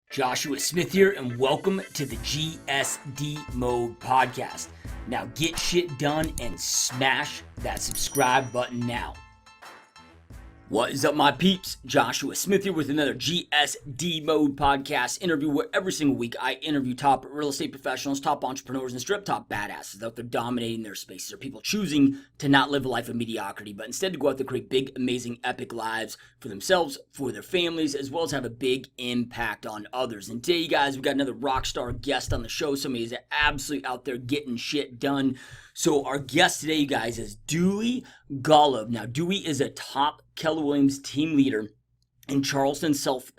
Joshua Smith here, and welcome to the GSD Mode Podcast. Now get shit done and smash that subscribe button now. What is up, my peeps? Joshua Smith here with another GSD Mode Podcast interview, where every single week I interview top real estate professionals, top entrepreneurs, and strip top badasses out there dominating their spaces, or people choosing to not live a life of mediocrity, but instead to go out there, create big, amazing, epic lives for themselves, for their families, as well as have a big impact on others. And today, you guys, we've got another rock star guest on the show, somebody who's absolutely out there getting shit done. So our guest today, you guys, is DEWEY GOLUB. Now, DEWEY is a top Keller Williams team leader in Charleston, South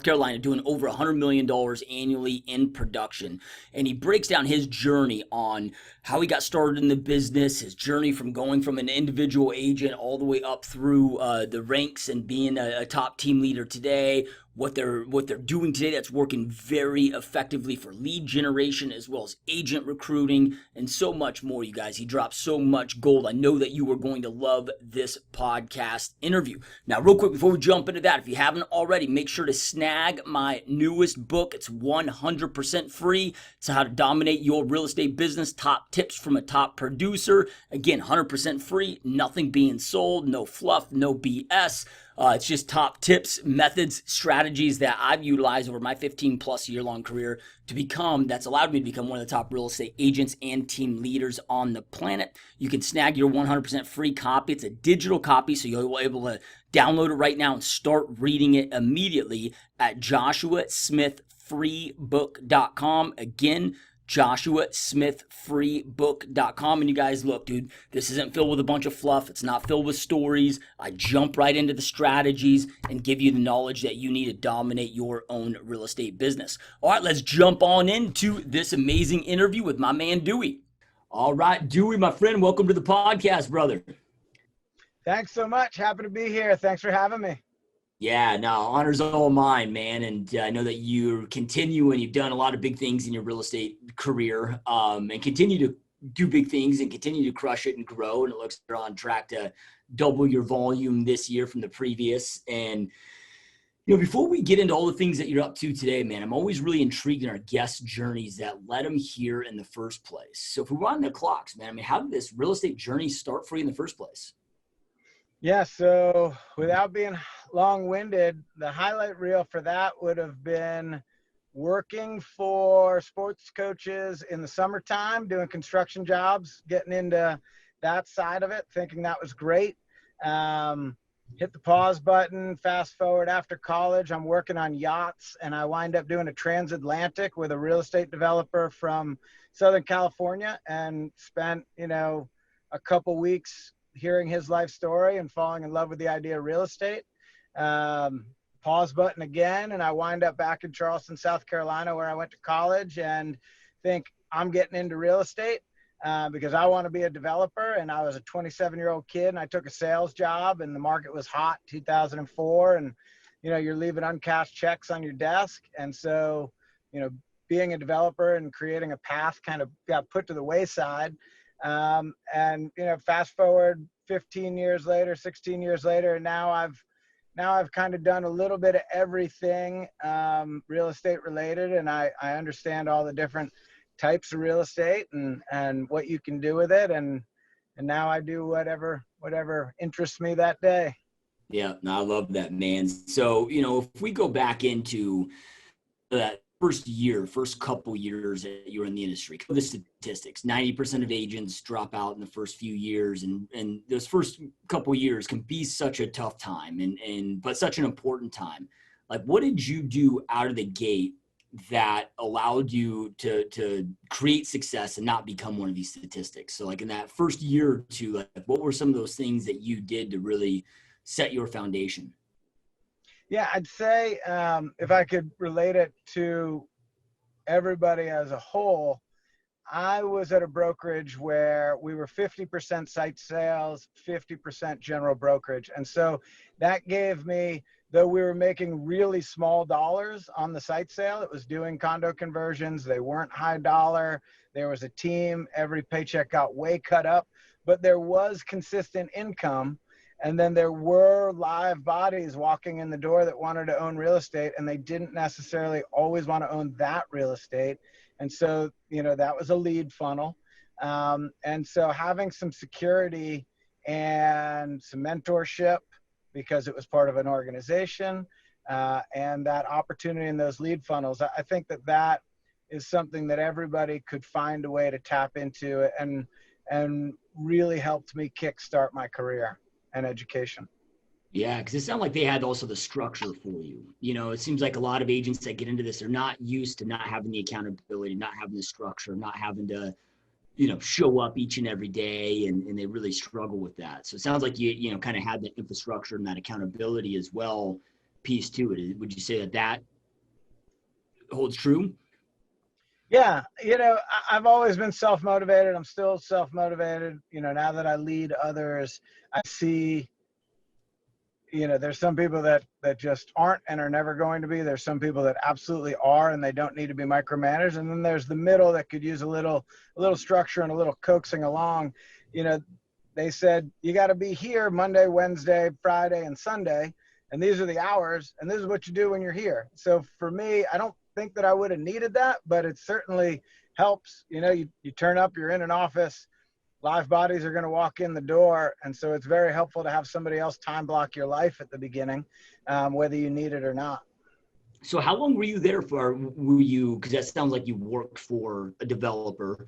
Carolina, doing over $100 million annually in production. And he breaks down his journey on how he got started in the business, his journey from going from an individual agent all the way up through the ranks and being a top team leader today, what they're doing today that's working very effectively for lead generation as well as agent recruiting and so much more, you guys. He drops so much gold. I know that you are going to love this podcast interview. Now, real quick, before we jump into that, if you haven't already, make sure to snag my newest book. It's 100% free. It's How to Dominate Your Real Estate Business, Top Tips from a Top Producer. Again, 100% free, nothing being sold, no fluff, no BS. It's just top tips, methods, strategies that I've utilized over my 15 plus year long career that's allowed me to become one of the top real estate agents and team leaders on the planet. You can snag your 100% free copy. It's a digital copy, so you'll be able to download it right now and start reading it immediately at joshuasmithfreebook.com. Again, joshuasmithfreebook.com. And you guys, look, dude, this isn't filled with a bunch of fluff. It's not filled with stories. I jump right into the strategies and give you the knowledge that you need to dominate your own real estate business. All right, let's jump on into this amazing interview with my man, DEWEY. All right, DEWEY, my friend, welcome to the podcast, brother. Thanks so much. Happy to be here. Thanks for having me. Yeah, no, honor's all mine, man. And I know that you continue and you've done a lot of big things in your real estate career, and continue to do big things and continue to crush it and grow. And it looks like you're on track to double your volume this year from the previous. And, you know, before we get into all the things that you're up to today, man, I'm always really intrigued in our guest journeys that led them here in the first place. So if we run the clocks, man, I mean, how did this real estate journey start for you in the first place? Yeah, so without being long-winded, the highlight reel for that would have been working for sports coaches in the summertime, doing construction jobs, getting into that side of it, thinking that was great. Hit the pause button, fast forward after college, I'm working on yachts, and I wind up doing a transatlantic with a real estate developer from Southern California, and spent, a couple weeks hearing his life story and falling in love with the idea of real estate. Pause button again, and I wind up back in Charleston, South Carolina, where I went to college, and think I'm getting into real estate because I want to be a developer. And I was a 27-year-old kid, and I took a sales job, and the market was hot, 2004, and you're leaving uncashed checks on your desk. And so being a developer and creating a path kind of got put to the wayside. And fast forward 15 years later, 16 years later, and now I've kind of done a little bit of everything real estate related, and I understand all the different types of real estate and what you can do with it, and now I do whatever interests me that day. Yeah, no, I love that, man. So if we go back into that first couple years that you're in the industry, the statistics, 90% of agents drop out in the first few years. And those first couple years can be such a tough time but such an important time. Like, what did you do out of the gate that allowed you to create success and not become one of these statistics? So like in that first year or two, like what were some of those things that you did to really set your foundation? Yeah, I'd say if I could relate it to everybody as a whole, I was at a brokerage where we were 50% site sales, 50% general brokerage. And so that gave me, though we were making really small dollars on the site sale, it was doing condo conversions. They weren't high dollar. There was a team. Every paycheck got way cut up, but there was consistent income. And then there were live bodies walking in the door that wanted to own real estate, and they didn't necessarily always want to own that real estate. And so, that was a lead funnel. And so having some security and some mentorship, because it was part of an organization, and that opportunity in those lead funnels, I think that is something that everybody could find a way to tap into, and really helped me kickstart my career and education. Yeah, because it sounded like they had also the structure for you. It seems like a lot of agents that get into this, they're not used to not having the accountability, not having the structure, not having to, show up each and every day, and they really struggle with that. So it sounds like you kind of had that infrastructure and that accountability as well piece to it. Would you say that holds true? Yeah. I've always been self-motivated. I'm still self-motivated. Now that I lead others, I see, there's some people that just aren't and are never going to be. There's some people that absolutely are, and they don't need to be micromanaged. And then there's the middle that could use a little structure and a little coaxing along. They said, you got to be here Monday, Wednesday, Friday, and Sunday. And these are the hours, and this is what you do when you're here. So for me, I don't think that I would have needed that, but it certainly helps. You turn up, you're in an office, live bodies are going to walk in the door. And so it's very helpful to have somebody else time block your life at the beginning, whether you need it or not. So how long were you there for? Because that sounds like you worked for a developer,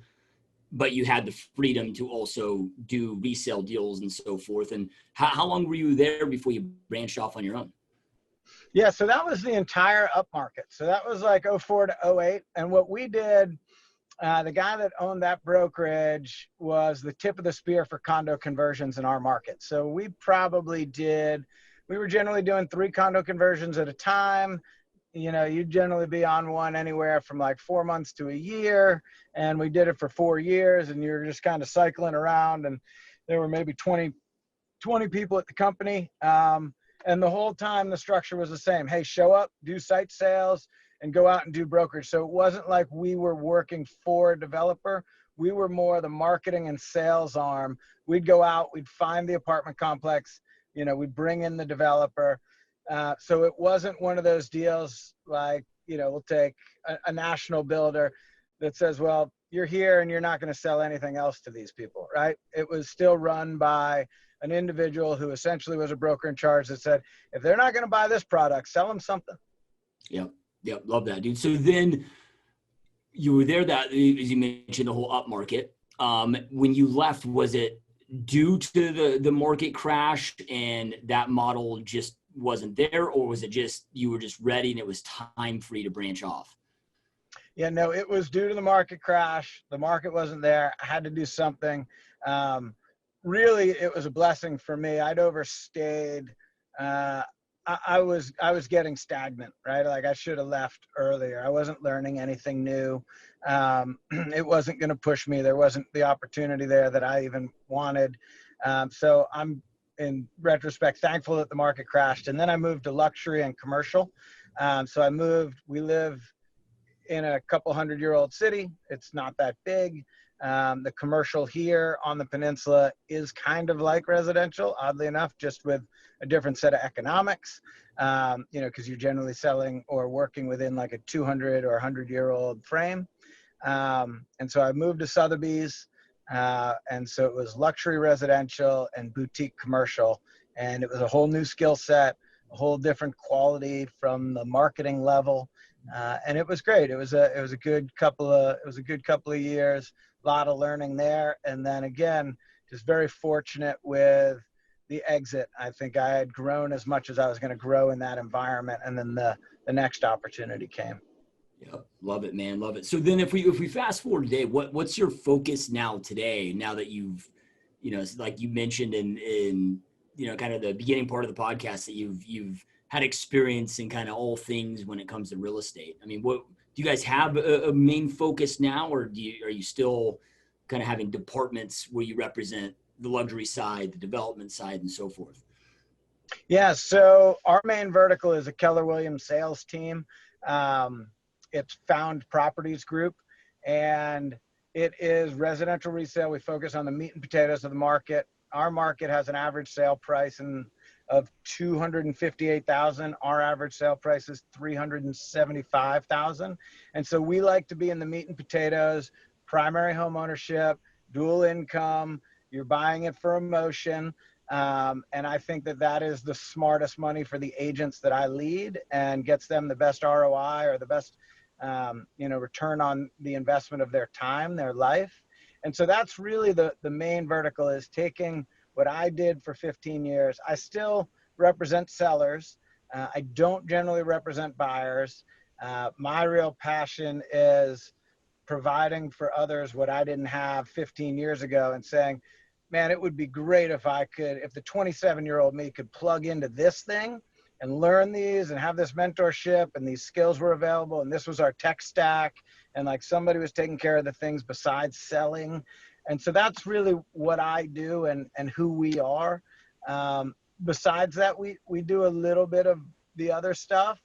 but you had the freedom to also do resale deals and so forth. And how long were you there before you branched off on your own? Yeah, so that was the entire upmarket. So that was like 04 to 08. And what we did, the guy that owned that brokerage was the tip of the spear for condo conversions in our market. So we were generally doing 3 condo conversions at a time. You'd generally be on one anywhere from like 4 months to a year. And we did it for 4 years, and you're just kind of cycling around, and there were maybe 20 people at the company. And the whole time the structure was the same. Hey, show up, do site sales, and go out and do brokerage. So it wasn't like we were working for a developer. We were more the marketing and sales arm. We'd go out, we'd find the apartment complex, we'd bring in the developer. So it wasn't one of those deals like, we'll take a national builder that says, well, you're here and you're not going to sell anything else to these people, right? It was still run by an individual who essentially was a broker in charge that said, if they're not going to buy this product, sell them something. Yep. Love that, dude. So then you were there that, as you mentioned, the whole up market. When you left, was it due to the market crash and that model just wasn't there, or was it just you were just ready and it was time for you to branch off? Yeah, no, it was due to the market crash. The market wasn't there. I had to do something. Really, it was a blessing for me. I'd overstayed. I was getting stagnant, right? Like I should have left earlier. I wasn't learning anything new. It wasn't going to push me. There wasn't the opportunity there that I even wanted. So I'm, in retrospect, thankful that the market crashed. And then I moved to luxury and commercial. So we live in a couple 100-year-old city. It's not that big. The commercial here on the peninsula is kind of like residential, oddly enough, just with a different set of economics, because you're generally selling or working within like a 200 or 100-year-old frame. And so I moved to Sotheby's, and so it was luxury residential and boutique commercial, and it was a whole new skill set, a whole different quality from the marketing level, and it was great. It was a good couple of years. A lot of learning there. And then again, just very fortunate with the exit. I think I had grown as much as I was going to grow in that environment. And then the next opportunity came. Yeah. Love it, man. Love it. So then if we fast forward today, what's your focus now today, now that you've, like you mentioned in kind of the beginning part of the podcast that you've had experience in kind of all things when it comes to real estate. I mean, what, do you guys have a main focus now, or are you still kind of having departments where you represent the luxury side, the development side, and so forth? Yeah, so our main vertical is a Keller Williams sales team. It's Found Properties Group, and it is residential resale. We focus on the meat and potatoes of the market. our market has an average sale price of $258,000. Our average sale price is $375,000. And so we like to be in the meat and potatoes, primary home ownership, dual income. You're buying it for emotion. And I think that is the smartest money for the agents that I lead, and gets them the best ROI, or the best, return on the investment of their time, their life. And so that's really the main vertical, is taking what I did for 15 years. I still represent sellers. I don't generally represent buyers. My real passion is providing for others what I didn't have 15 years ago, and saying, man, it would be great if the 27-year-old me could plug into this thing and learn these and have this mentorship, and these skills were available, and this was our tech stack, and like somebody was taking care of the things besides selling. And so that's really what I do, and who we are. Besides that, we do a little bit of the other stuff,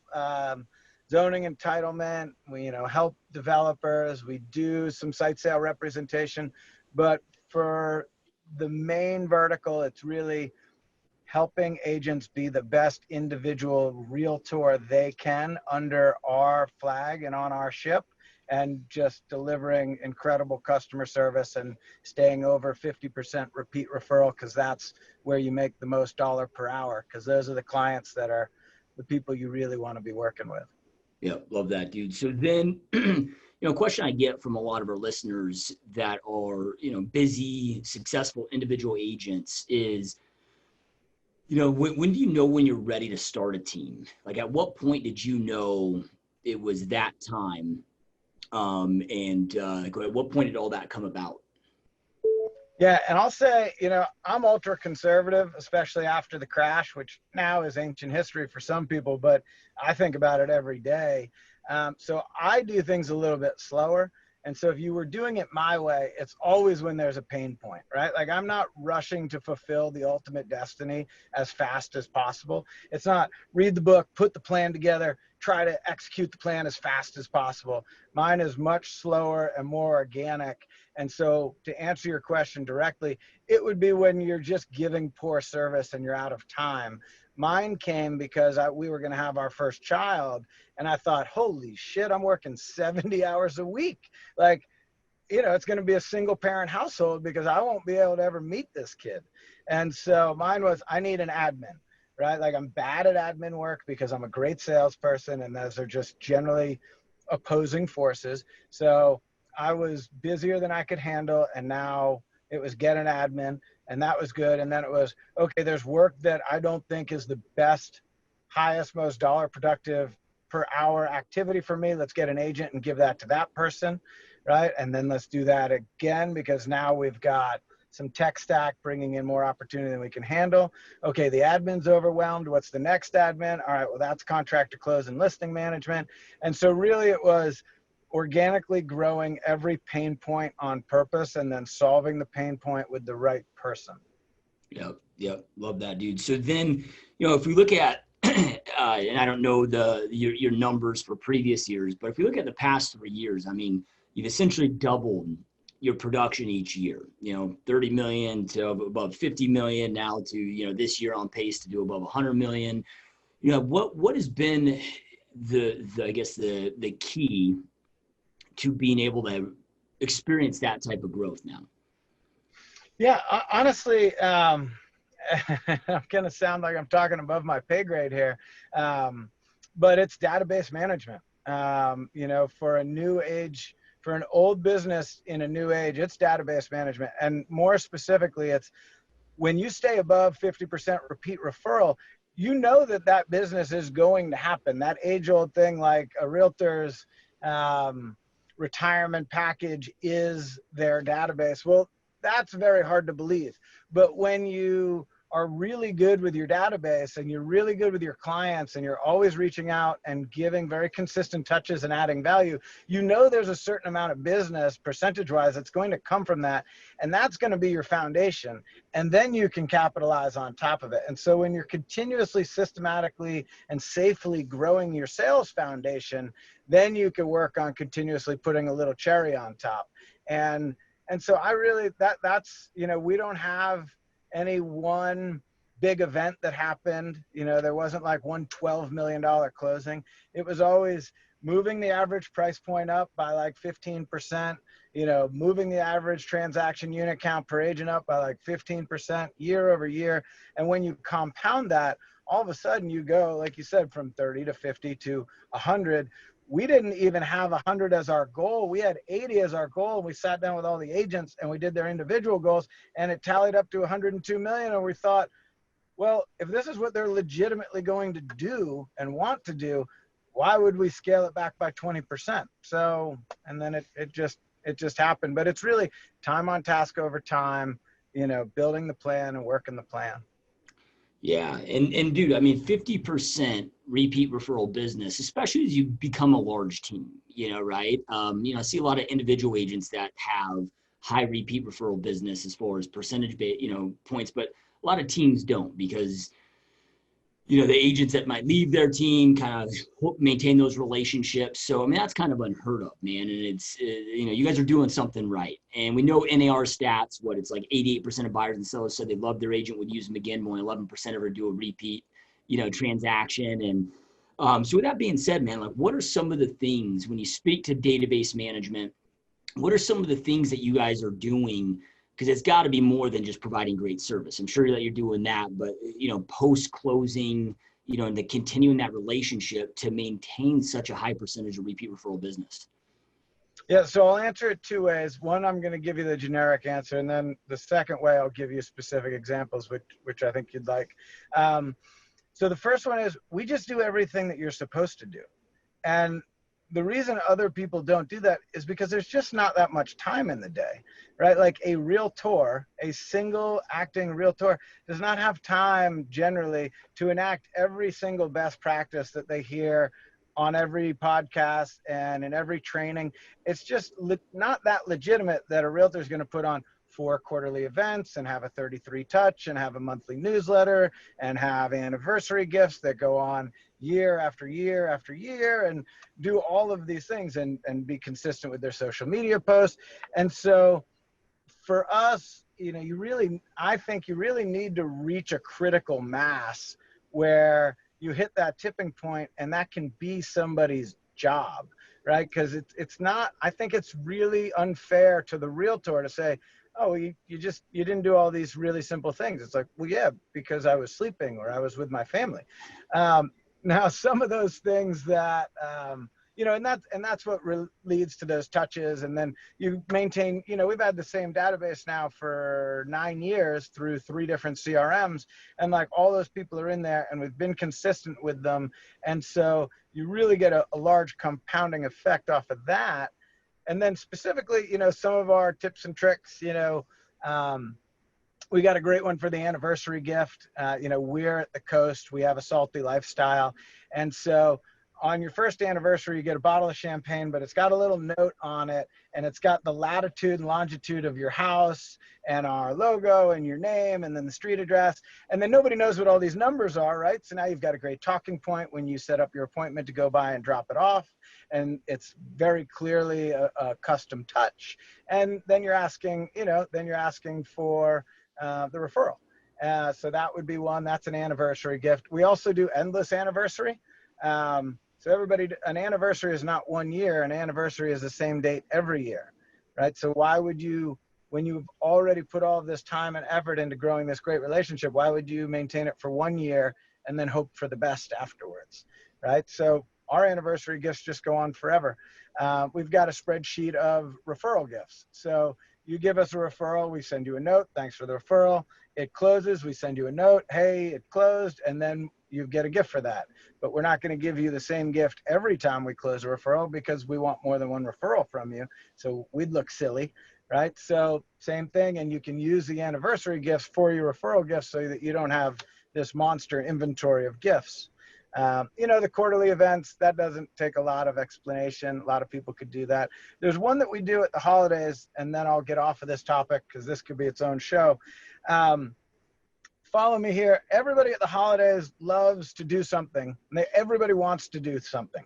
zoning entitlement. We help developers. We do some site sale representation, but for the main vertical, it's really helping agents be the best individual realtor they can under our flag and on our ship, and just delivering incredible customer service and staying over 50% repeat referral, because that's where you make the most dollar per hour, because those are the clients that are the people you really want to be working with. Yeah, love that, dude. So then, a question I get from a lot of our listeners that are, busy, successful individual agents is, when do you know when you're ready to start a team? Like, at what point did you know it was that time? At what point did all that come about? Yeah, and I'll say, I'm ultra conservative, especially after the crash, which now is ancient history for some people, but I think about it every day. So I do things a little bit slower. And so if you were doing it my way, it's always when there's a pain point, right? Like, I'm not rushing to fulfill the ultimate destiny as fast as possible. It's not read the book, put the plan together, try to execute the plan as fast as possible. Mine is much slower and more organic. And so to answer your question directly, it would be when you're just giving poor service and you're out of time. Mine came because we were going to have our first child, and I thought, holy shit, I'm working 70 hours a week. Like, it's going to be a single parent household because I won't be able to ever meet this kid. And so mine was, I need an admin, right? Like, I'm bad at admin work because I'm a great salesperson, and those are just generally opposing forces. So I was busier than I could handle, and now it was get an admin, and that was good. And then it was, okay, there's work that I don't think is the best, highest, most dollar productive per hour activity for me. Let's get an agent and give that to that person, right? And then let's do that again, because now we've got some tech stack bringing in more opportunity than we can handle. Okay, the admin's overwhelmed. What's the next admin? All right, well, that's contractor close and listing management. And so really it was organically growing every pain point on purpose, and then solving the pain point with the right person. Yep. Love that, dude. So then, if we look at, and I don't know your numbers for previous years, but if we look at the past 3 years, I mean, you've essentially doubled your production each year, 30 million to above 50 million, now to, this year on pace to do above 100 million. What has been the key to being able to experience that type of growth now? Yeah, honestly, I'm going to sound like I'm talking above my pay grade here, but it's database management. For a new age, for an old business in a new age, it's database management. And more specifically, it's when you stay above 50% repeat referral, that business is going to happen. That age-old thing, like a realtor's retirement package is their database. Well, that's very hard to believe. But when you are really good with your database, and you're really good with your clients, and you're always reaching out and giving very consistent touches and adding value, there's a certain amount of business percentage-wise that's going to come from that. And that's going to be your foundation. And then you can capitalize on top of it. And so when you're continuously, systematically, and safely growing your sales foundation, then you can work on continuously putting a little cherry on top. And so I really, that's, we don't have any one big event that happened. There wasn't like one $12 million closing. It was always moving the average price point up by like 15%, moving the average transaction unit count per agent up by like 15% year over year. And when you compound that, all of a sudden you go, like you said, from 30 to 50 to 100. We didn't even have 100 as our goal. We had 80 as our goal. We sat down with all the agents and we did their individual goals, and it tallied up to 102 million. And we thought, well, if this is what they're legitimately going to do and want to do, why would we scale it back by 20%? So, and then it just happened. But it's really time on task over time, building the plan and working the plan. Yeah. And dude, I mean, 50% repeat referral business, especially as you become a large team, right? I see a lot of individual agents that have high repeat referral business as far as percentage, points, but a lot of teams don't, because, the agents that might leave their team kind of maintain those relationships. So, I mean, that's kind of unheard of, man. And it's, you guys are doing something right. And we know NAR stats, it's like 88% of buyers and sellers said they loved their agent, would use them again. Only 11% ever do a repeat, transaction. And so with that being said, man, like, what are some of the things when you speak to database management, what are some of the things that you guys are doing? Because it's got to be more than just providing great service. I'm sure that you're doing that, but, post-closing, and the continuing that relationship to maintain such a high percentage of repeat referral business. Yeah, so I'll answer it two ways. One, I'm going to give you the generic answer, and then the second way, I'll give you specific examples, which I think you'd like. So the first one is, we just do everything that you're supposed to do. And the reason other people don't do that is because there's just not that much time in the day, right? Like a realtor, a single acting realtor, does not have time generally to enact every single best practice that they hear on every podcast and in every training. It's just not that legitimate that a realtor is going to put on 4 quarterly events and have a 33 touch and have a monthly newsletter and have anniversary gifts that go on year after year after year, and do all of these things and be consistent with their social media posts. And so for us, I think you really need to reach a critical mass where you hit that tipping point, and that can be somebody's job, right? Because it's not, I think it's really unfair to the realtor to say, oh, you didn't do all these really simple things. It's like, well, yeah, because I was sleeping or I was with my family. Now, some of those things that, and that's what leads to those touches. And then you maintain, we've had the same database now for 9 years through 3 different CRMs. And like all those people are in there, and we've been consistent with them. And so you really get a large compounding effect off of that. And then specifically, some of our tips and tricks, we got a great one for the anniversary gift. We're at the coast. We have a salty lifestyle. And so on your first anniversary, you get a bottle of champagne, but it's got a little note on it, and it's got the latitude and longitude of your house and our logo and your name and then the street address. And then nobody knows what all these numbers are, right? So now you've got a great talking point when you set up your appointment to go by and drop it off. And it's very clearly a custom touch. And then you're asking, for the referral. So that would be one. That's an anniversary gift. We also do endless anniversary. So everybody, an anniversary is not 1 year. An anniversary is the same date every year, right? So why would you, when you've already put all of this time and effort into growing this great relationship, why would you maintain it for 1 year and then hope for the best afterwards, right? So our anniversary gifts just go on forever. We've got a spreadsheet of referral gifts. So you give us a referral, we send you a note, thanks for the referral. It closes, we send you a note, hey, it closed, and then you get a gift for that. But we're not going to give you the same gift every time we close a referral, because we want more than one referral from you. So we'd look silly, right? So same thing, and you can use the anniversary gifts for your referral gifts so that you don't have this monster inventory of gifts. The quarterly events, that doesn't take a lot of explanation. A lot of people could do that. There's one that we do at the holidays, and then I'll get off of this topic because this could be its own show. Follow me here. Everybody at the holidays loves to do something. Everybody wants to do something.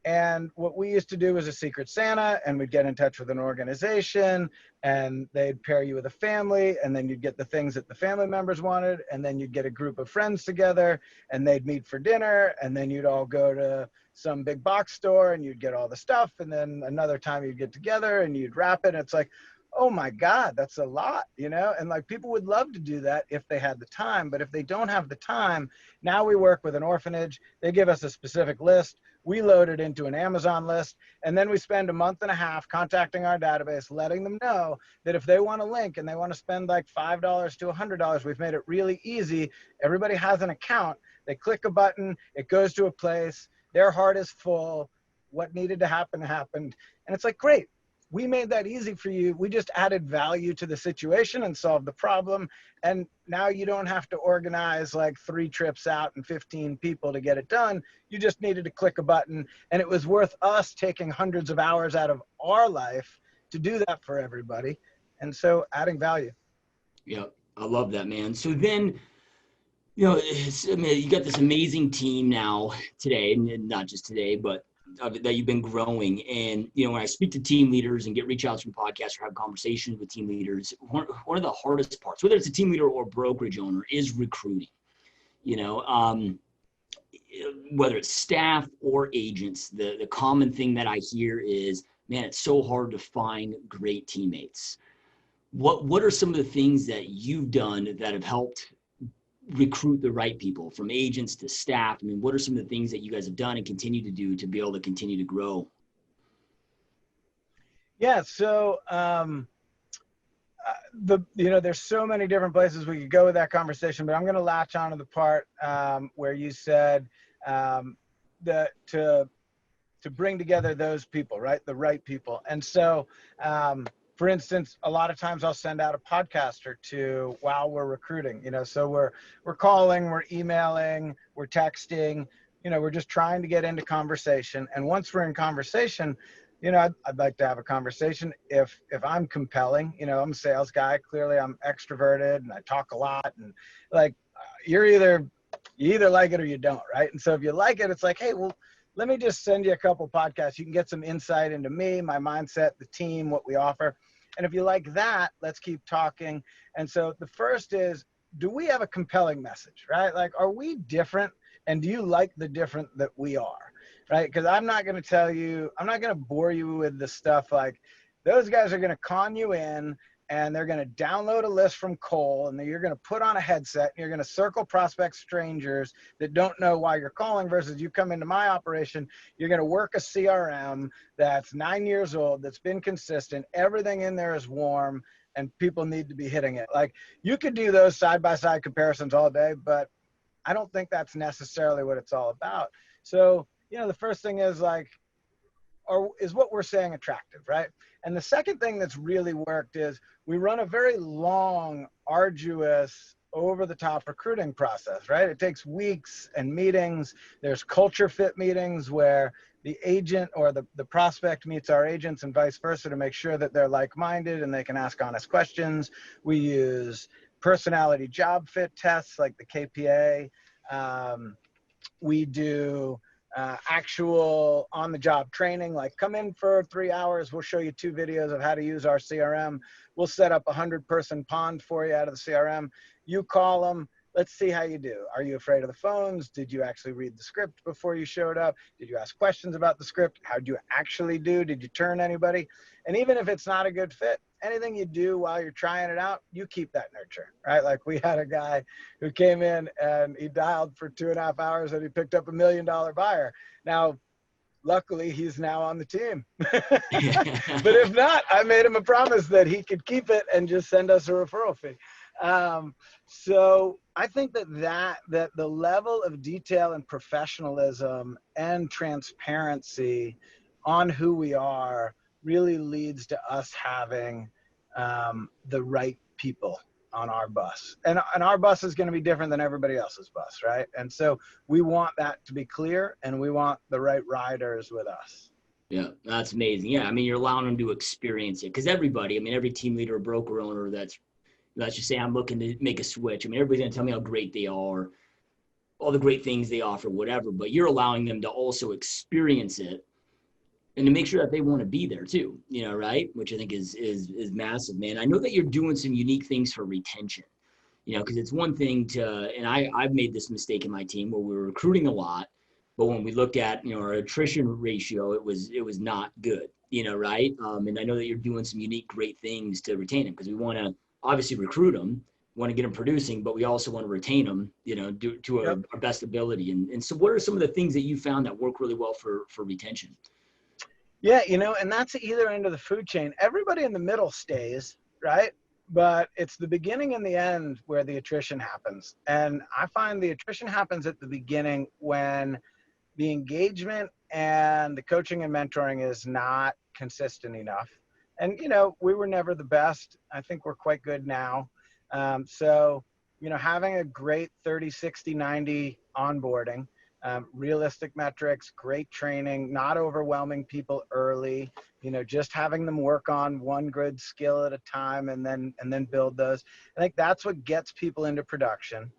And what we used to do was a Secret Santa, and we'd get in touch with an organization, and they'd pair you with a family, and then you'd get the things that the family members wanted, and then you'd get a group of friends together, and they'd meet for dinner, and then you'd all go to some big box store, and you'd get all the stuff, and then another time you'd get together, and you'd wrap it. And it's like, oh my God, that's a lot, you know? And like, people would love to do that if they had the time, but if they don't have the time, now we work with an orphanage. They give us a specific list. We load it into an Amazon list, and then we spend a month and a half contacting our database, letting them know that if they want a link and they want to spend like $5 to $100, we've made it really easy. Everybody has an account. They click a button, it goes to a place, their heart is full, what needed to happen happened. And it's like, great. We made that easy for you. We just added value to the situation and solved the problem. And now you don't have to organize like 3 trips out and 15 people to get it done. You just needed to click a button, and it was worth us taking hundreds of hours out of our life to do that for everybody. And so adding value. Yeah, I love that, man. So then, you know, you got this amazing team now today, and not just today, but that you've been growing. And, you know, when I speak to team leaders and get reach outs from podcasts or have conversations with team leaders, one of the hardest parts, whether it's a team leader or brokerage owner, is recruiting. You know, whether it's staff or agents, the common thing that I hear is, man, it's so hard to find great teammates. What are some of the things that you've done that have helped recruit the right people, from agents to staff? I mean, what are some of the things that you guys have done and continue to do to be able to continue to grow? Yeah. So, there's so many different places we could go with that conversation, but I'm going to latch onto the part where you said that to bring together those people, right? The right people. And so, for instance, a lot of times I'll send out a podcast or two while we're recruiting, you know, so we're calling, we're emailing, we're texting, you know, we're just trying to get into conversation. And once we're in conversation, you know, I'd like to have a conversation if I'm compelling. You know, I'm a sales guy. Clearly I'm extroverted and I talk a lot, and like, you either like it or you don't, right? And so if you like it, it's like, hey, well, let me just send you a couple podcasts. You can get some insight into me, my mindset, the team, what we offer. And if you like that, let's keep talking. And so the first is, do we have a compelling message, right? Like, are we different? And do you like the different that we are, right? Because I'm not going to bore you with the stuff like, those guys are going to con you in, and they're going to download a list from Cole, and then you're going to put on a headset, and you're going to circle prospect strangers that don't know why you're calling, versus you come into my operation, you're going to work a CRM that's 9 years old, that's been consistent, everything in there is warm, and people need to be hitting it. Like, you could do those side-by-side comparisons all day, but I don't think that's necessarily what it's all about. So, you know, the first thing is like, is what we're saying attractive, right? And the second thing that's really worked is we run a very long, arduous, over-the-top recruiting process, right? It takes weeks and meetings. There's culture fit meetings where the agent or the prospect meets our agents and vice versa to make sure that they're like-minded and they can ask honest questions. We use personality job fit tests like the KPA. We do actual on-the-job training, like come in for 3 hours. We'll show you 2 videos of how to use our CRM. We'll set up a 100-person pond for you out of the CRM. You call them. Let's see how you do. Are you afraid of the phones? Did you actually read the script before you showed up? Did you ask questions about the script? How'd you actually do? Did you turn anybody? And even if it's not a good fit, anything you do while you're trying it out, you keep that nurture, right? Like, we had a guy who came in and he dialed for 2.5 hours and he picked up $1 million buyer. Now, luckily, he's now on the team. But if not, I made him a promise that he could keep it and just send us a referral fee. So I think that the level of detail and professionalism and transparency on who we are really leads to us having the right people on our bus. And our bus is going to be different than everybody else's bus, right? And so we want that to be clear, and we want the right riders with us. Yeah, that's amazing. Yeah, I mean, you're allowing them to experience it, because everybody, I mean, every team leader or broker owner that's, let's just say I'm looking to make a switch, I mean, everybody's going to tell me how great they are, all the great things they offer, whatever, but you're allowing them to also experience it And to make sure that they want to be there too, right? Which I think is massive, man. I know that you're doing some unique things for retention, because it's one thing and I've made this mistake in my team where we were recruiting a lot, but when we looked at, our attrition ratio, it was not good, right? And I know that you're doing some unique, great things to retain them, because we want to obviously recruit them, want to get them producing, but we also want to retain them, to our best ability. And so what are some of the things that you found that work really well for retention? Yeah, and that's either end of the food chain. Everybody in the middle stays, right? But it's the beginning and the end where the attrition happens. And I find the attrition happens at the beginning when the engagement and the coaching and mentoring is not consistent enough. And, we were never the best. I think we're quite good now. So, having a great 30, 60, 90 onboarding, realistic metrics, great training, not overwhelming people early, just having them work on one good skill at a time and then build those. I think that's what gets people into production.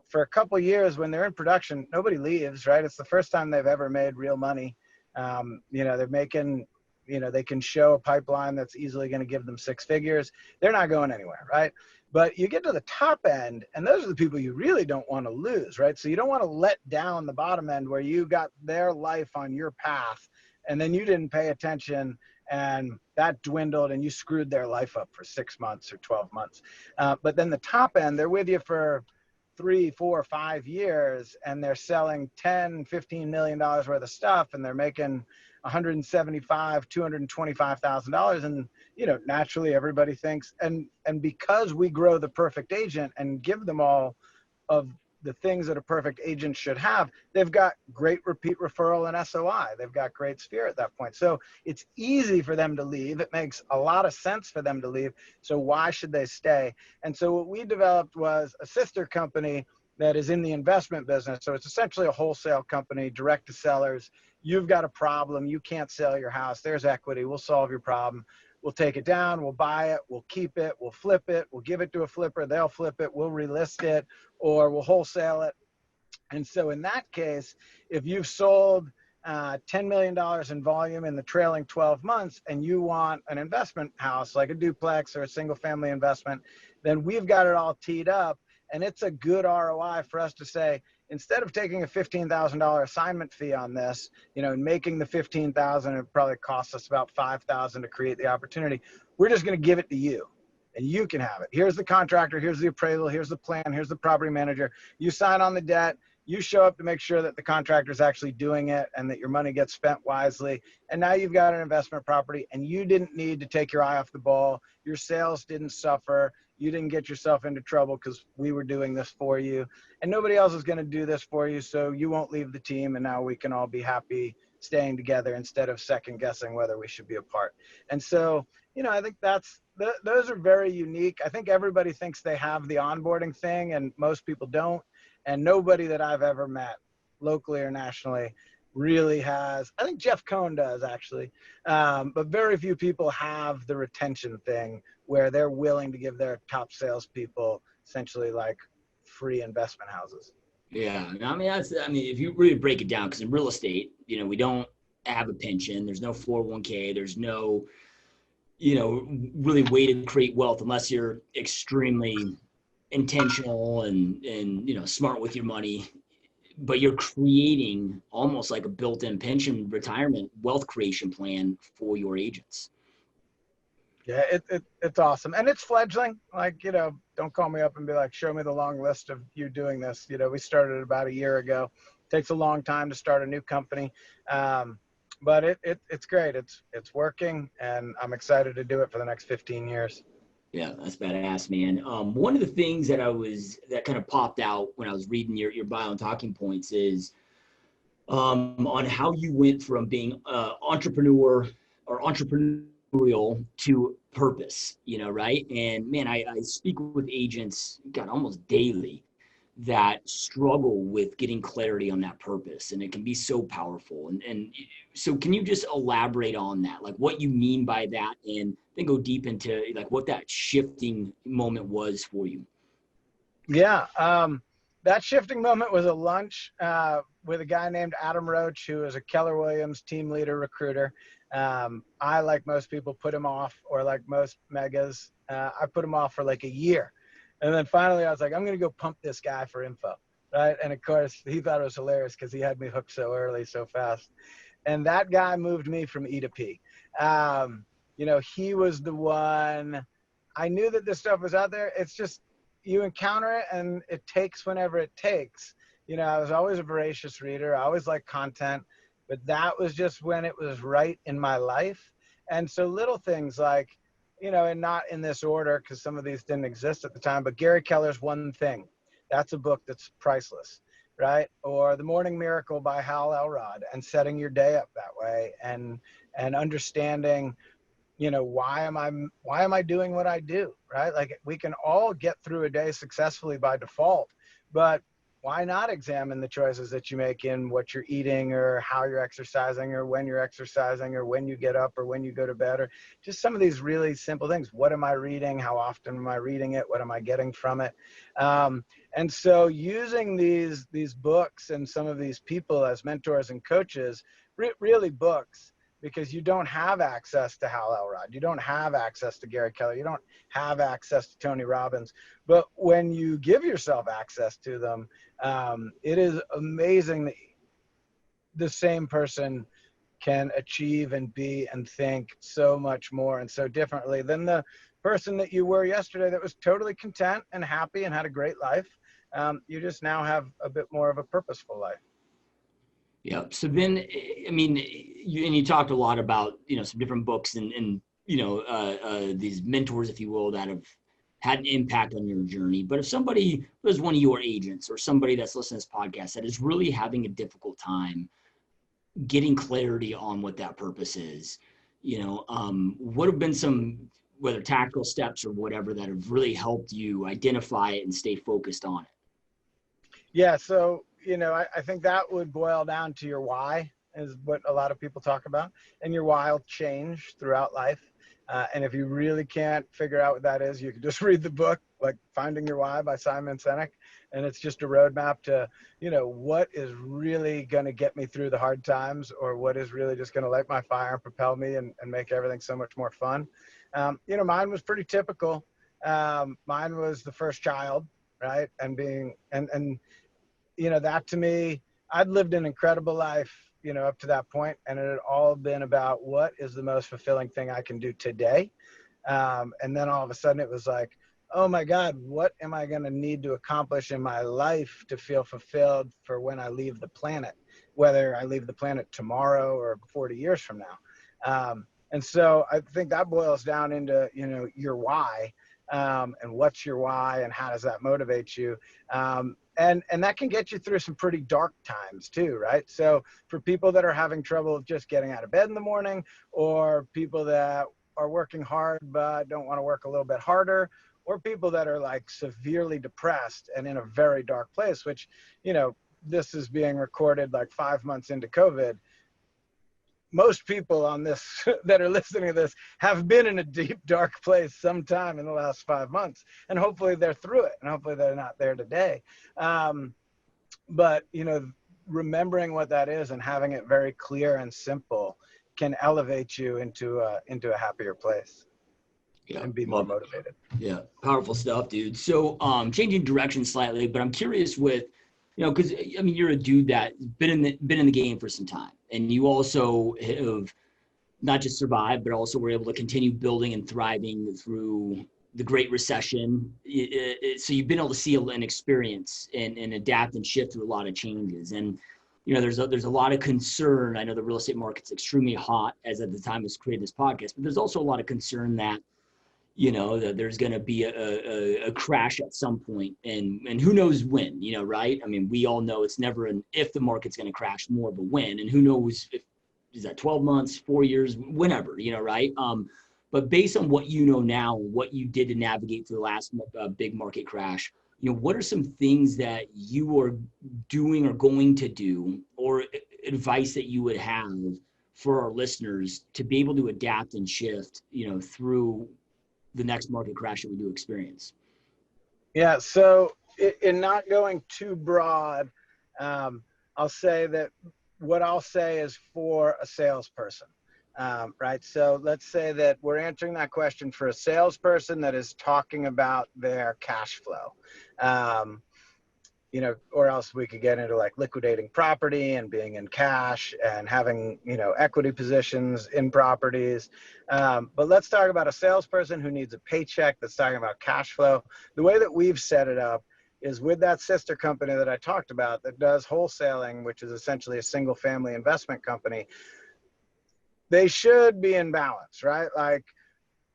For a couple of years when they're in production, nobody leaves, right? It's the first time they've ever made real money. They're making, they can show a pipeline that's easily going to give them six figures. They're not going anywhere, right? But you get to the top end, and those are the people you really don't want to lose, right? So you don't want to let down the bottom end where you got their life on your path, and then you didn't pay attention, and that dwindled, and you screwed their life up for 6 months or 12 months. But then the top end, they're with you for 3, 4, 5 years, and they're selling $10-15 million worth of stuff, and they're making $175,000-$225,000, and naturally everybody thinks, and because we grow the perfect agent and give them all of the things that a perfect agent should have, they've got great repeat referral and SOI. They've got great sphere at that point. So it's easy for them to leave. It makes a lot of sense for them to leave. So why should they stay? And so what we developed was a sister company that is in the investment business. So it's essentially a wholesale company, direct to sellers. You've got a problem. You can't sell your house. There's equity. We'll solve your problem. We'll take it down. We'll buy it. We'll keep it. We'll flip it. We'll give it to a flipper. They'll flip it. We'll relist it, or we'll wholesale it. And so in that case, if you've sold $10 million in volume in the trailing 12 months and you want an investment house like a duplex or a single family investment, then we've got it all teed up. And it's a good ROI for us to say, instead of taking a $15,000 assignment fee on this, and making the $15,000, it probably costs us about $5,000 to create the opportunity. We're just going to give it to you, and you can have it. Here's the contractor. Here's the appraisal. Here's the plan. Here's the property manager. You sign on the debt. You show up to make sure that the contractor is actually doing it and that your money gets spent wisely. And now you've got an investment property, and you didn't need to take your eye off the ball. Your sales didn't suffer. You didn't get yourself into trouble because we were doing this for you, and nobody else is going to do this for you. So you won't leave the team, and now we can all be happy staying together instead of second guessing whether we should be apart. And so, I think those are very unique. I think everybody thinks they have the onboarding thing, and most people don't. And nobody that I've ever met, locally or nationally, really has. I think Jeff Cohn does, actually. But very few people have the retention thing where they're willing to give their top salespeople essentially like free investment houses. Yeah. If you really break it down, because in real estate, we don't have a pension. There's no 401k. There's no, really way to create wealth unless you're extremely intentional and smart with your money. But you're creating almost like a built-in pension retirement wealth creation plan for your agents. Yeah, it's awesome. And it's fledgling. Like, don't call me up and be like, show me the long list of you doing this. We started about a year ago. It takes a long time to start a new company. But it's great. It's working, and I'm excited to do it for the next 15 years. Yeah, that's badass, man. One of the things that kind of popped out when I was reading your bio and talking points is on how you went from being entrepreneur or entrepreneurial to purpose, right? And man, I speak with agents, almost daily that struggle with getting clarity on that purpose, and it can be so powerful. And so can you just elaborate on that, like what you mean by that, and then go deep into like what that shifting moment was for you? Yeah. That shifting moment was a lunch with a guy named Adam Roach, who is a Keller Williams team leader recruiter. I, like most people, put him off, or like most megas, I put him off for like a year. And then finally I was like, I'm going to go pump this guy for info. Right. And of course he thought it was hilarious because he had me hooked so early, so fast. And that guy moved me from E to P. You know, he was the one. I knew that this stuff was out there. It's just, you encounter it and it takes whenever it takes. You know, I was always a voracious reader. I always liked content, but that was just when it was right in my life. And so little things like, you know, and not in this order because some of these didn't exist at the time, but Gary Keller's One Thing. That's a book that's priceless, right? Or The Morning Miracle by Hal Elrod, and setting your day up that way, and understanding, you know, why am I doing what I do, right? Like, we can all get through a day successfully by default, but why not examine the choices that you make in what you're eating, or how you're exercising, or when you're exercising, or when you get up, or when you go to bed, or just some of these really simple things. What am I reading? How often am I reading it? What am I getting from it? And so using these books and some of these people as mentors and coaches, really books, because you don't have access to Hal Elrod. You don't have access to Gary Keller. You don't have access to Tony Robbins. But when you give yourself access to them, it is amazing that the same person can achieve and be and think so much more and so differently than the person that you were yesterday that was totally content and happy and had a great life. You just now have a bit more of a purposeful life. Yeah. So then, I mean, you talked a lot about, you know, some different books and you know, these mentors, if you will, that have had an impact on your journey. But if somebody was one of your agents, or somebody that's listening to this podcast that is really having a difficult time getting clarity on what that purpose is, you know, what have been some, whether tactical steps or whatever, that have really helped you identify it and stay focused on it? Yeah. So, you know, I think that would boil down to your why, is what a lot of people talk about. And your why will change throughout life. And if you really can't figure out what that is, you can just read the book, like Finding Your Why by Simon Sinek. And it's just a roadmap to, you know, what is really going to get me through the hard times, or what is really just going to light my fire and propel me and make everything so much more fun. You know, mine was pretty typical. Mine was the first child, right? And being, and you know, that to me, I'd lived an incredible life, you know, up to that point, and it had all been about what is the most fulfilling thing I can do today. And then all of a sudden it was like, oh my God, what am I going to need to accomplish in my life to feel fulfilled for when I leave the planet, whether I leave the planet tomorrow or 40 years from now. And so I think that boils down into, you know, your why, and what's your why and how does that motivate you? And that can get you through some pretty dark times too, right? So for people that are having trouble just getting out of bed in the morning, or people that are working hard but don't want to work a little bit harder, or people that are like severely depressed and in a very dark place, which, you know, this is being recorded like 5 months into COVID. Most people on this that are listening to this have been in a deep, dark place sometime in the last 5 months, and hopefully they're through it, and hopefully they're not there today. But, you know, remembering what that is and having it very clear and simple can elevate you into a happier place. Yeah, and be more motivated. Yeah, powerful stuff, dude. So changing direction slightly, but I'm curious with, you know, because I mean, you're a dude that's been in the game for some time, and you also have not just survived, but also were able to continue building and thriving through the Great Recession. So you've been able to see and experience and adapt and shift through a lot of changes. And you know, there's a lot of concern. I know the real estate market's extremely hot as at the time was created this podcast, but there's also a lot of concern that, you know, that there's going to be a crash at some point, and who knows when, you know, right? I mean, we all know it's never an if the market's going to crash, more of a when, and who knows if, is that 12 months, 4 years, whenever, you know, right? But based on what you know now, what you did to navigate through the last big market crash, you know, what are some things that you are doing or going to do, or advice that you would have for our listeners to be able to adapt and shift, you know, through the next market crash that we do experience? Yeah. So in not going too broad, I'll say that what I'll say is for a salesperson, right? So let's say that we're answering that question for a salesperson that is talking about their cash flow. Or else we could get into like liquidating property and being in cash and having, equity positions in properties. But let's talk about a salesperson who needs a paycheck that's talking about cash flow. The way that we've set it up is with that sister company that I talked about that does wholesaling, which is essentially a single family investment company. They should be in balance, right? Like,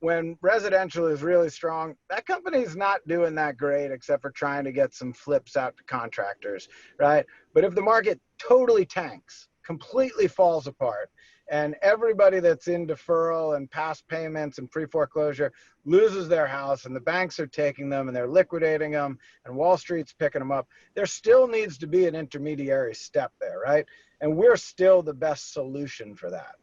when residential is really strong, that company's not doing that great except for trying to get some flips out to contractors, right? But if the market totally tanks, completely falls apart, and everybody that's in deferral and past payments and pre-foreclosure loses their house and the banks are taking them and they're liquidating them and Wall Street's picking them up, there still needs to be an intermediary step there, right? And we're still the best solution for that.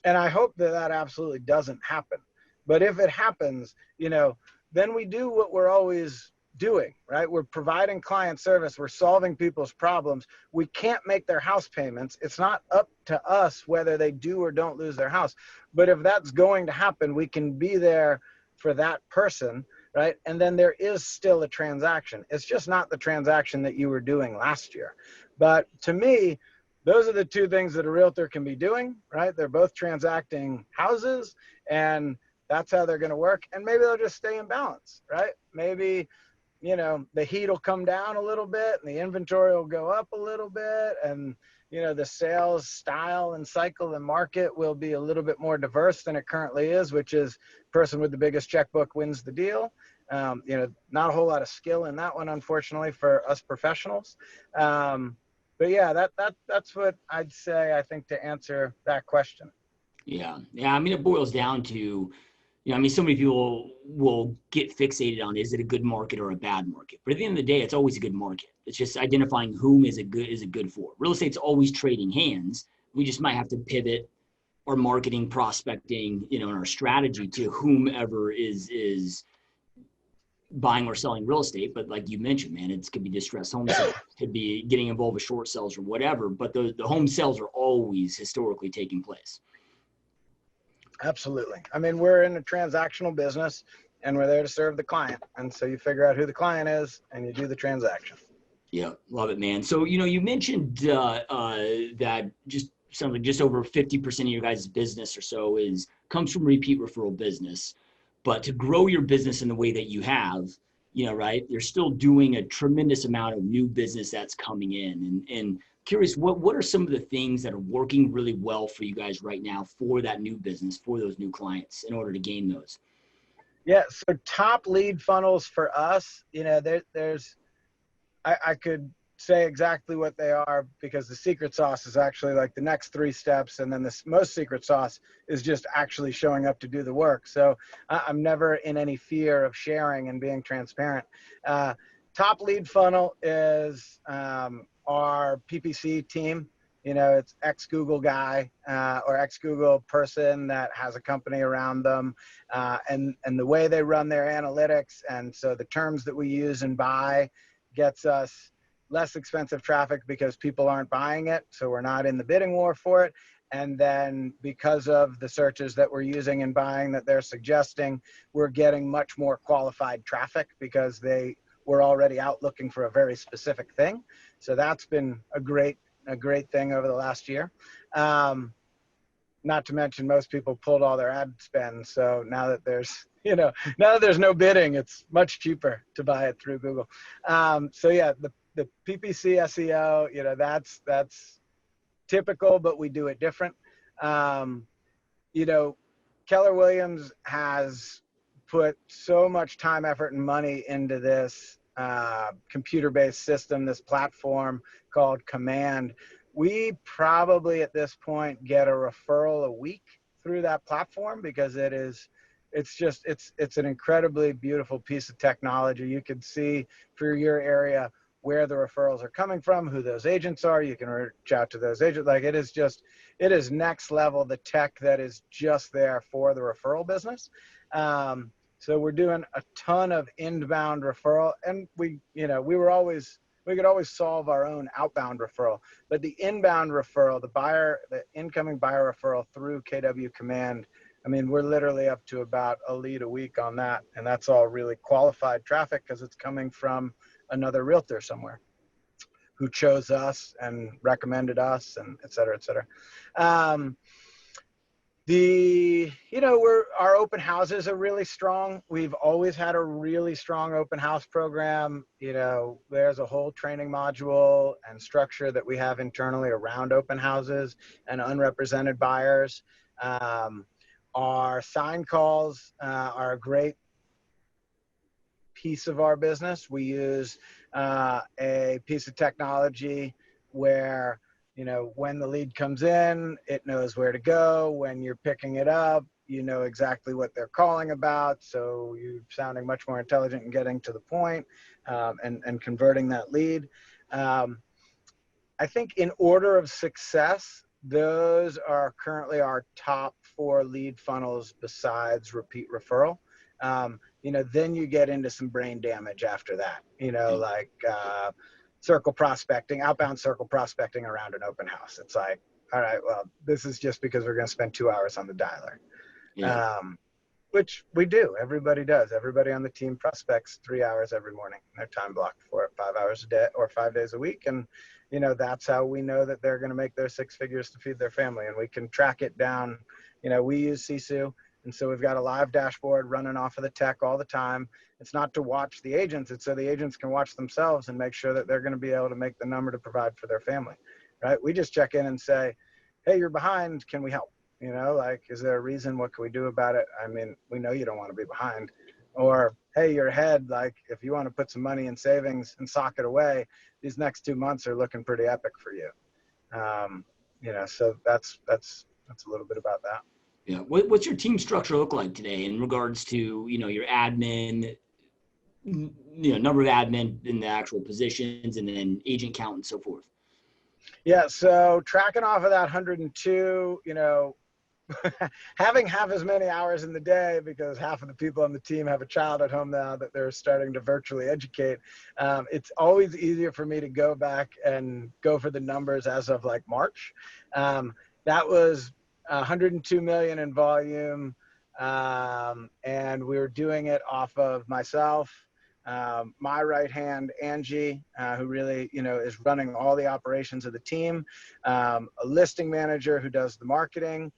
And I hope that that absolutely doesn't happen. But if it happens, then we do what we're always doing, right? We're providing client service. We're solving people's problems. We can't make their house payments. It's not up to us whether they do or don't lose their house. But if that's going to happen, we can be there for that person, right? And then there is still a transaction. It's just not the transaction that you were doing last year. But to me, those are the two things that a realtor can be doing, right? They're both transacting houses, and that's how they're going to work. And maybe they'll just stay in balance, right? Maybe, the heat will come down a little bit and the inventory will go up a little bit. And, the sales style and cycle and market will be a little bit more diverse than it currently is, which is person with the biggest checkbook wins the deal. Not a whole lot of skill in that one, unfortunately, for us professionals. But yeah, that's what I'd say, I think, to answer that question. Yeah. I mean, it boils down to, so many people will get fixated on, is it a good market or a bad market? But at the end of the day, it's always a good market. It's just identifying whom is it good for. Real estate's always trading hands. We just might have to pivot our marketing, prospecting, and our strategy to whomever is buying or selling real estate. But like you mentioned, man, it could be distressed home sales, could be getting involved with short sales or whatever, but the home sales are always historically taking place. Absolutely. I mean, we're in a transactional business and we're there to serve the client. And so you figure out who the client is and you do the transaction. Yeah, love it, man. So, you mentioned that just over 50% of your guys' business or so comes from repeat referral business. But to grow your business in the way that you have, right, you're still doing a tremendous amount of new business that's coming in. And curious, what are some of the things that are working really well for you guys right now for that new business, for those new clients in order to gain those? Yeah, so top lead funnels for us, I could say exactly what they are because the secret sauce is actually like the next 3 steps. And then the most secret sauce is just actually showing up to do the work. So I'm never in any fear of sharing and being transparent. Top lead funnel is our PPC team. It's ex-Google guy or ex-Google person that has a company around them and the way they run their analytics. And so the terms that we use and buy gets us less expensive traffic because people aren't buying it. So we're not in the bidding war for it. And then because of the searches that we're using and buying that they're suggesting, we're getting much more qualified traffic because they were already out looking for a very specific thing. So that's been a great thing over the last year. Not to mention most people pulled all their ad spend. So now that there's no bidding, it's much cheaper to buy it through Google. So yeah, the PPC SEO, that's typical, but we do it different. Keller Williams has put so much time, effort, and money into this computer-based system, this platform called Command. We probably at this point get a referral a week through that platform because it's an incredibly beautiful piece of technology. You can see for your area where the referrals are coming from, who those agents are. You can reach out to those agents. Like it is next level, the tech that is just there for the referral business. So we're doing a ton of inbound referral, and we were always we could always solve our own outbound referral. But the inbound referral, the incoming buyer referral through KW Command, I mean, we're literally up to about a lead a week on that. And that's all really qualified traffic because it's coming from another realtor somewhere who chose us and recommended us, and et cetera, et cetera. Our open houses are really strong. We've always had a really strong open house program. There's a whole training module and structure that we have internally around open houses and unrepresented buyers. Our sign calls are a great piece of our business. We use a piece of technology where when the lead comes in, it knows where to go. When you're picking it up, you know exactly what they're calling about. So you're sounding much more intelligent and getting to the point and converting that lead. I think in order of success, those are currently our top 4 lead funnels besides repeat referral. Then you get into some brain damage after that, like circle prospecting, outbound circle prospecting around an open house. It's like, all right, well, this is just because we're going to spend 2 hours on the dialer, which we do. Everybody does. Everybody on the team prospects 3 hours every morning. They're time blocked for it, 5 hours a day or 5 days a week. And, that's how we know that they're going to make their 6 figures to feed their family. And we can track it down. We use Sisu. And so we've got a live dashboard running off of the tech all the time. It's not to watch the agents. It's so the agents can watch themselves and make sure that they're going to be able to make the number to provide for their family, right? We just check in and say, hey, you're behind. Can we help? Is there a reason? What can we do about it? I mean, we know you don't want to be behind. Or, hey, you're ahead. Like, if you want to put some money in savings and sock it away, these next 2 months are looking pretty epic for you. So that's a little bit about that. Yeah. What's your team structure look like today in regards to, your admin, number of admin in the actual positions and then agent count and so forth? Yeah. So tracking off of that 102, having half as many hours in the day because half of the people on the team have a child at home now that they're starting to virtually educate. It's always easier for me to go back and go for the numbers as of like March. That was 102 million in volume. And we were doing it off of myself, my right hand, Angie, who really, is running all the operations of the team, a listing manager who does the marketing,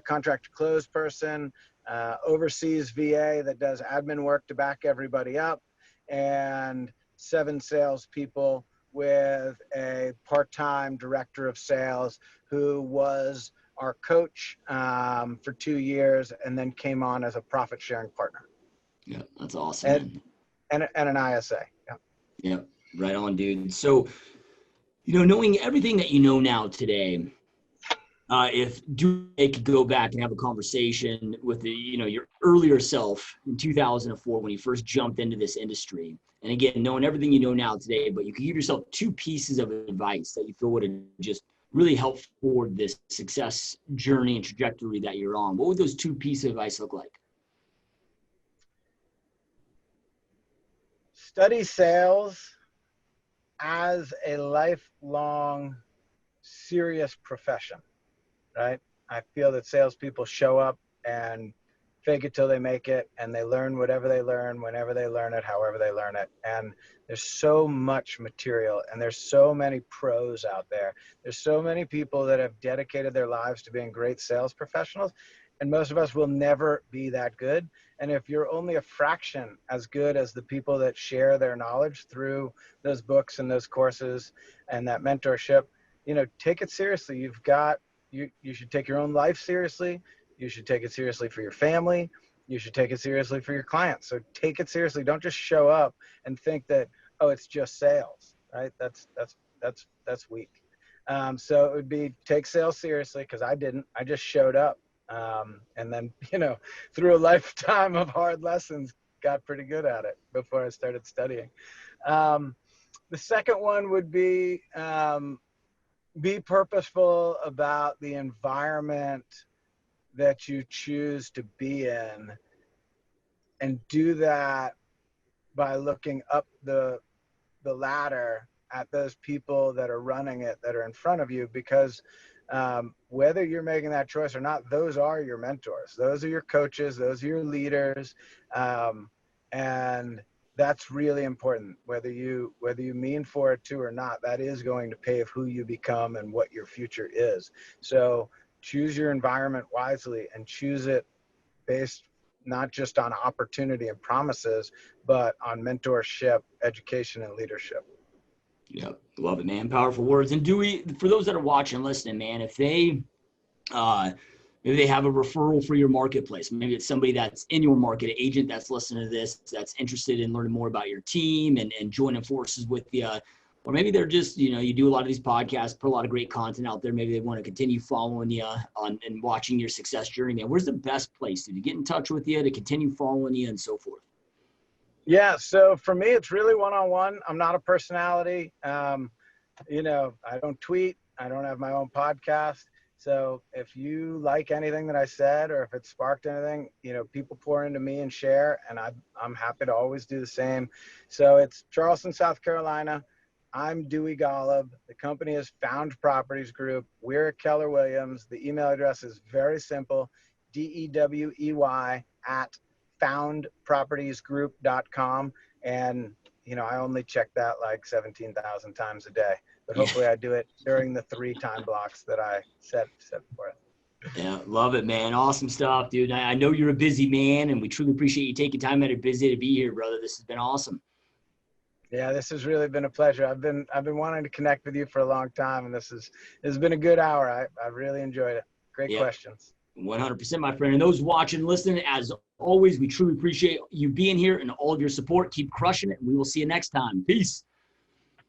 contract to close person, overseas VA that does admin work to back everybody up, and 7 salespeople with a part-time director of sales who was our coach for 2 years and then came on as a profit sharing partner. Yeah, that's awesome. And an ISA. Yeah. Yeah, right on, dude. So, knowing everything that you know now today, if DEWEY could go back and have a conversation with your earlier self in 2004 when you first jumped into this industry, and again, knowing everything you know now today, but you could give yourself 2 pieces of advice that you feel would have just really helped forward this success journey and trajectory that you're on, what would those 2 pieces of advice look like? Study sales as a lifelong, serious profession, right? I feel that salespeople show up and fake it till they make it, and they learn whatever they learn, whenever they learn it, however they learn it. And there's so much material, and there's so many pros out there. There's so many people that have dedicated their lives to being great sales professionals, and most of us will never be that good. And if you're only a fraction as good as the people that share their knowledge through those books and those courses and that mentorship, take it seriously. You should take your own life seriously. You should take it seriously for your family. You should take it seriously for your clients. So take it seriously. Don't just show up and think that, oh, it's just sales, right? That's weak. So it would be take sales seriously, because I didn't. I just showed up. And then, through a lifetime of hard lessons, got pretty good at it before I started studying. The second one would be purposeful about the environment that you choose to be in, and do that by looking up the ladder at those people that are running it, that are in front of you, because whether you're making that choice or not, those are your mentors. Those are your coaches. Those are your leaders. And that's really important. Whether you mean for it to or not, that is going to pave who you become and what your future is. So choose your environment wisely, and choose it based not just on opportunity and promises, but on mentorship, education, and leadership. Yep. Love it, man. Powerful words. And Dewey, for those that are watching and listening, man, if they, maybe they have a referral for your marketplace, maybe it's somebody that's in your market, an agent that's listening to this, that's interested in learning more about your team and joining forces with you, or maybe they're just, you do a lot of these podcasts, put a lot of great content out there. Maybe they want to continue following you on and watching your success journey, man. Where's the best place to get in touch with you, to continue following you and so forth? Yeah. So for me, it's really one-on-one. I'm not a personality. I don't tweet. I don't have my own podcast. So if you like anything that I said, or if it sparked anything, people pour into me and share, and I'm happy to always do the same. So it's Charleston, South Carolina. I'm Dewey Golub. The company is Found Properties Group. We're at Keller Williams. The email address is very simple, DEWEY @foundpropertiesgroup.com. And, I only check that like 17,000 times a day, but hopefully I do it during the 3 time blocks that I set for it. Yeah, love it, man. Awesome stuff, dude. I know you're a busy man, and we truly appreciate you taking time out of your busy to be here, brother. This has been awesome. Yeah, this has really been a pleasure. I've been wanting to connect with you for a long time, and this has been a good hour. I really enjoyed it. Great questions. 100%, my friend. And those watching and listening, as always, we truly appreciate you being here and all of your support. Keep crushing it, and we will see you next time. Peace.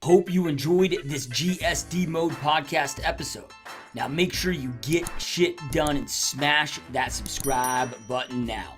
Hope you enjoyed this GSD Mode podcast episode. Now make sure you get shit done and smash that subscribe button now.